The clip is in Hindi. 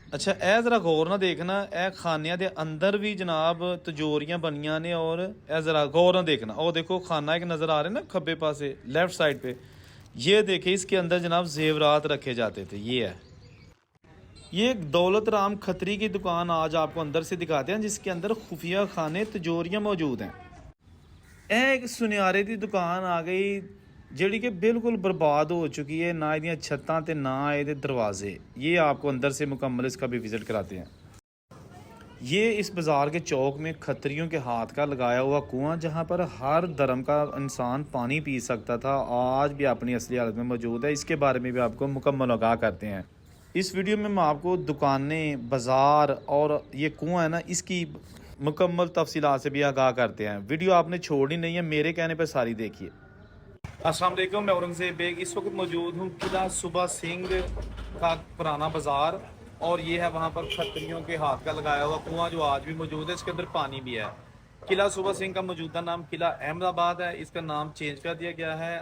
अच्छा ए जरा गौर ना देखना, ए खानिया के अंदर भी जनाब तजोरियां बनिया ने। और ए जरा गौर ना देखना, और देखो खाना एक नज़र आ रहा है ना खब्बे पासे लेफ्ट साइड पे। ये देखे इसके अंदर जनाब जेवरात रखे जाते थे। ये है, ये दौलत राम खत्री की दुकान आज आपको अंदर से दिखाते हैं, जिसके अंदर खुफिया खाने तजोरियां मौजूद हैं। ਇਹ ਇੱਕ ਸੁਨਿਆਰੇ ਦੀ ਦੁਕਾਨ ਆ ਗਈ ਜਿਹੜੀ कि बिल्कुल बर्बाद हो चुकी है, ना ਇਹਦੀਆਂ छत्तां ਤੇ ना ਇਹਦੇ दरवाजे। ये आपको अंदर से मुकम्मल इसका भी विज़िट कराते हैं। ये इस बाज़ार के चौक में खत्रियों के हाथ का लगाया हुआ कुआं, जहाँ पर हर धर्म का इंसान पानी पी सकता था, आज भी अपनी असली हालत में मौजूद है। इसके बारे में भी आपको मुकम्मल आगाह करते हैं। इस वीडियो में मैं आपको दुकानें, बाज़ार और ये कुआं है ना, इसकी मुकम्मल तफसीलात से भी आगाह करते हैं। वीडियो आपने छोड़नी नहीं है, मेरे कहने पर सारी देखिए। अस्सलाम वालेकुम, मैं औरंगज़ेब बेग इस वक्त मौजूद हूँ किला सूबा सिंह का पुराना बाज़ार। और ये है वहाँ पर खत्रियों के हाथ का लगाया हुआ कुआं जो आज भी मौजूद है, इसके अंदर पानी भी है। किला सूबा सिंह का मौजूदा नाम किला अहमदाबाद है, इसका नाम चेंज कर दिया गया है।